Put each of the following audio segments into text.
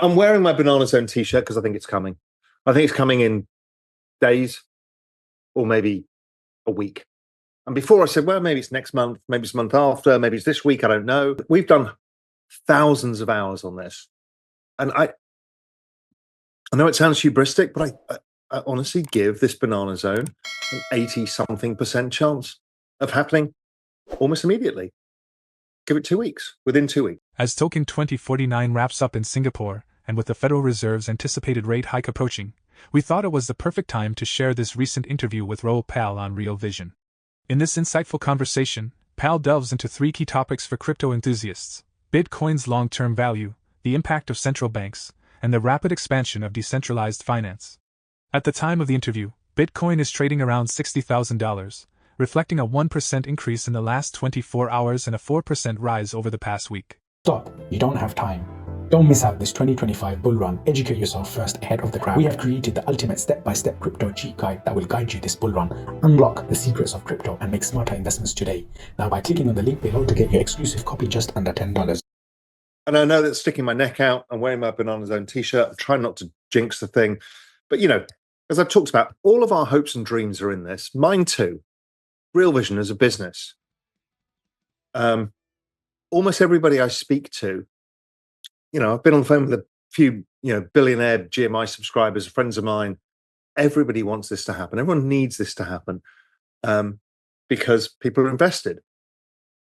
I'm wearing my Banana Zone t-shirt because I think it's coming. I think it's coming in days or maybe a week. And before I said, well, maybe it's next month, maybe it's the month after, maybe it's this week, I don't know. We've done thousands of hours on this. And I know it sounds hubristic, but I honestly give this Banana Zone an 80-something% chance of happening almost immediately. Give it 2 weeks, within 2 weeks. As Token 2049 wraps up in Singapore, and with the Federal Reserve's anticipated rate hike approaching, we thought it was the perfect time to share this recent interview with RAOUL on Real Vision. In this insightful conversation, Pal delves into 3 key topics for crypto enthusiasts: Bitcoin's long-term value, the impact of central banks, and the rapid expansion of decentralized finance. At the time of the interview, Bitcoin is trading around $60,000, reflecting a 1% increase in the last 24 hours and a 4% rise over the past week. Stop, you don't have time. Don't miss out this 2025 bull run. Educate yourself first ahead of the crowd. We have created the ultimate step-by-step crypto cheat guide that will guide you this bull run. Unlock the secrets of crypto and make smarter investments today. Now by clicking on the link below to get your exclusive copy just under $10. And I know that sticking my neck out and wearing my Banana Zone t-shirt, I'm trying not to jinx the thing. But, you know, as I've talked about, all of our hopes and dreams are in this. Mine too. Real Vision as a business. Almost everybody I speak to, you know, I've been on the phone with a few, billionaire GMI subscribers, friends of mine. Everybody wants this to happen. Everyone needs this to happen because people are invested.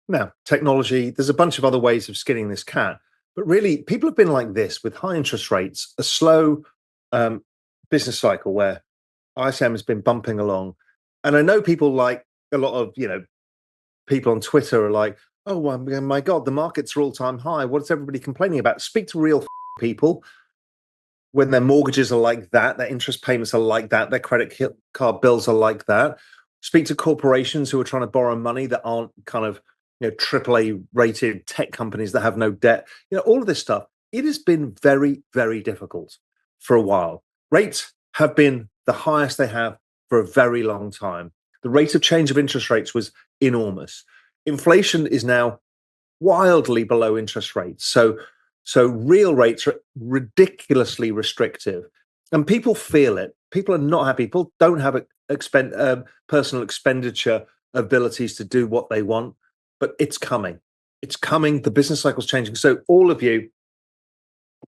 Now, technology, there's a bunch of other ways of skinning this cat, but really people have been like this with high interest rates, a slow business cycle where ISM has been bumping along. And I know people like a lot of, people on Twitter are like, oh, well, my God, the markets are all-time high. What's everybody complaining about? Speak to real people when their mortgages are like that, their interest payments are like that, their credit card bills are like that. Speak to corporations who are trying to borrow money that aren't kind of, AAA rated tech companies that have no debt. All of this stuff. It has been very, very difficult for a while. Rates have been the highest they have for a very long time. The rate of change of interest rates was enormous. Inflation is now wildly below interest rates. So real rates are ridiculously restrictive. And people feel it. People are not happy. People don't have personal expenditure abilities to do what they want. But it's coming. It's coming. The business cycle is changing. So all of you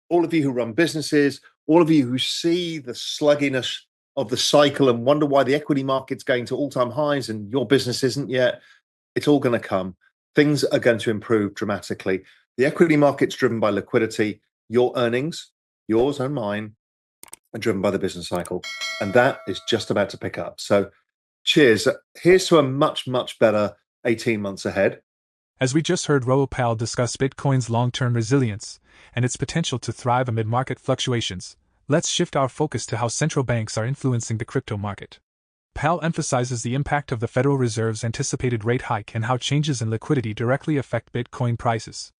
who run businesses, all of you who see the sluggishness of the cycle and wonder why the equity market's going to all-time highs and your business isn't yet, it's all going to come. Things are going to improve dramatically. The equity market's driven by liquidity. Your earnings, yours and mine, are driven by the business cycle. And that is just about to pick up. So cheers. Here's to a much, much better 18 months ahead. As we just heard RAOUL discuss Bitcoin's long-term resilience and its potential to thrive amid market fluctuations, let's shift our focus to how central banks are influencing the crypto market. Pal emphasizes the impact of the Federal Reserve's anticipated rate hike and how changes in liquidity directly affect Bitcoin prices.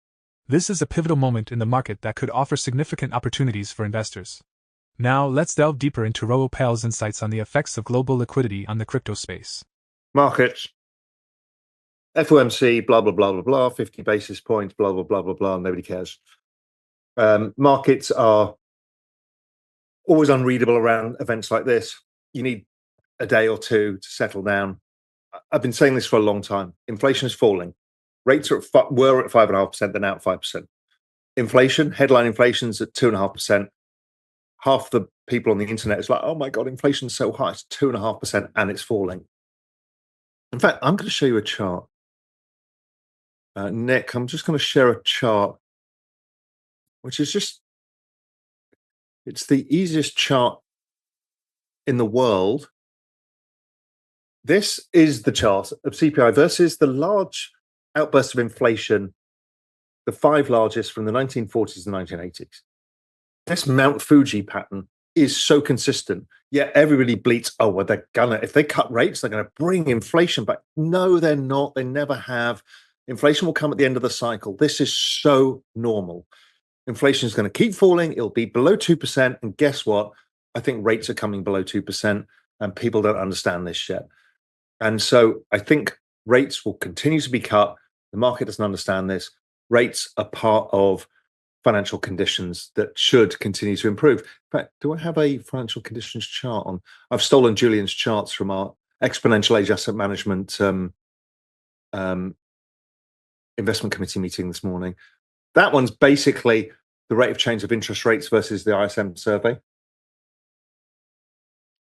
This is a pivotal moment in the market that could offer significant opportunities for investors. Now, let's delve deeper into RAOUL's insights on the effects of global liquidity on the crypto space. Markets, FOMC, blah, blah, blah, blah, blah, 50 basis points, blah, blah, blah, blah, blah, nobody cares. Markets are always unreadable around events like this. You need a day or two to settle down. I've been saying this for a long time. Inflation is falling. Rates were at 5.5%, they're now at 5%. Inflation, headline inflation is at 2.5%. Half the people on the internet is like, oh my God, inflation's so high, it's 2.5% and it's falling. In fact, I'm going to show you a chart. Nick, I'm just going to share a chart, which is it's the easiest chart in the world. This is the chart of CPI versus the large outbursts of inflation, the 5 largest from the 1940s and 1980s. This Mount Fuji pattern is so consistent, yet everybody bleats, oh, well, if they cut rates, they're going to bring inflation back. No, they're not. They never have. Inflation will come at the end of the cycle. This is so normal. Inflation is going to keep falling. It'll be below 2%. And guess what? I think rates are coming below 2%, and people don't understand this yet. And so I think rates will continue to be cut. The market doesn't understand this. Rates are part of financial conditions that should continue to improve. In fact, do I have a financial conditions chart on? I've stolen Julian's charts from our Exponential Age Asset Management investment committee meeting this morning. That one's basically the rate of change of interest rates versus the ISM survey.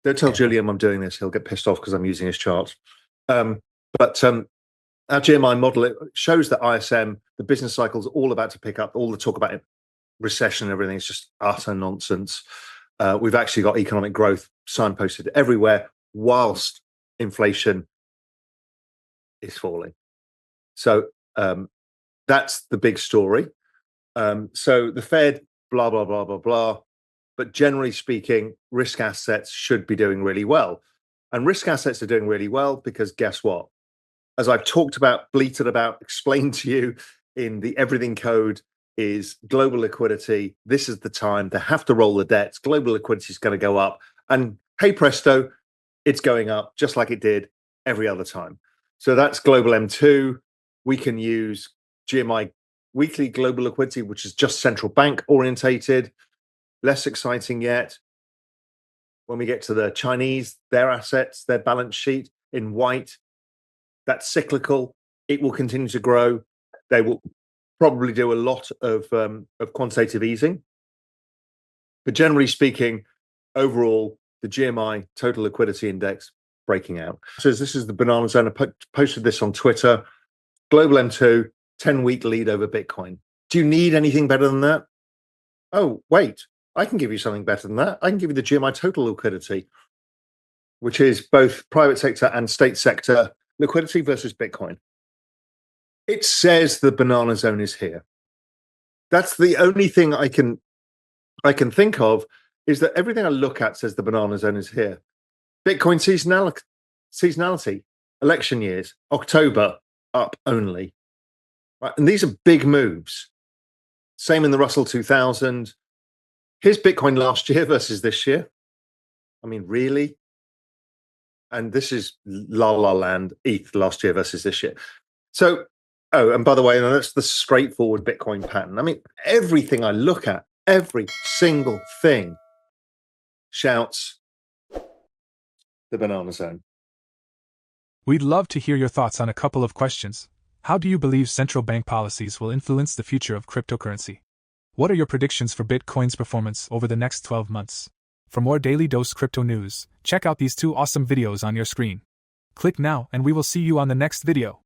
Don't tell Julian I'm doing this. He'll get pissed off because I'm using his charts. But our GMI model, it shows that ISM, the business cycle's all about to pick up. All the talk about recession and everything is just utter nonsense. We've actually got economic growth signposted everywhere whilst inflation is falling. So that's the big story. So the Fed, blah, blah, blah, blah, blah. But generally speaking, risk assets should be doing really well. And risk assets are doing really well because guess what? As I've talked about, bleated about, explained to you in the Everything Code is global liquidity. This is the time. They have to roll the debts. Global liquidity is going to go up. And hey presto, it's going up just like it did every other time. So that's global M2. We can use GMI weekly global liquidity, which is just central bank orientated. Less exciting yet. When we get to the Chinese, their assets, their balance sheet in white, that's cyclical. It will continue to grow. They will probably do a lot of quantitative easing. But generally speaking, overall, the GMI total liquidity index breaking out. So this is the banana zone. I posted this on Twitter. Global M2, 10-week lead over Bitcoin. Do you need anything better than that? Oh, wait. I can give you something better than that. I can give you the GMI total liquidity, which is both private sector and state sector liquidity versus Bitcoin. It says the banana zone is here. That's the only thing I can think of, is that everything I look at says the banana zone is here. Bitcoin seasonality, election years, October, up only. Right? And these are big moves. Same in the Russell 2000. Here's Bitcoin last year versus this year. I mean, really? And this is La La Land, ETH last year versus this year. So, oh, and by the way, that's the straightforward Bitcoin pattern. I mean, everything I look at, every single thing shouts the banana zone. We'd love to hear your thoughts on a couple of questions. How do you believe central bank policies will influence the future of cryptocurrency? What are your predictions for Bitcoin's performance over the next 12 months? For more Daily Dose Crypto news, check out these 2 awesome videos on your screen. Click now and we will see you on the next video.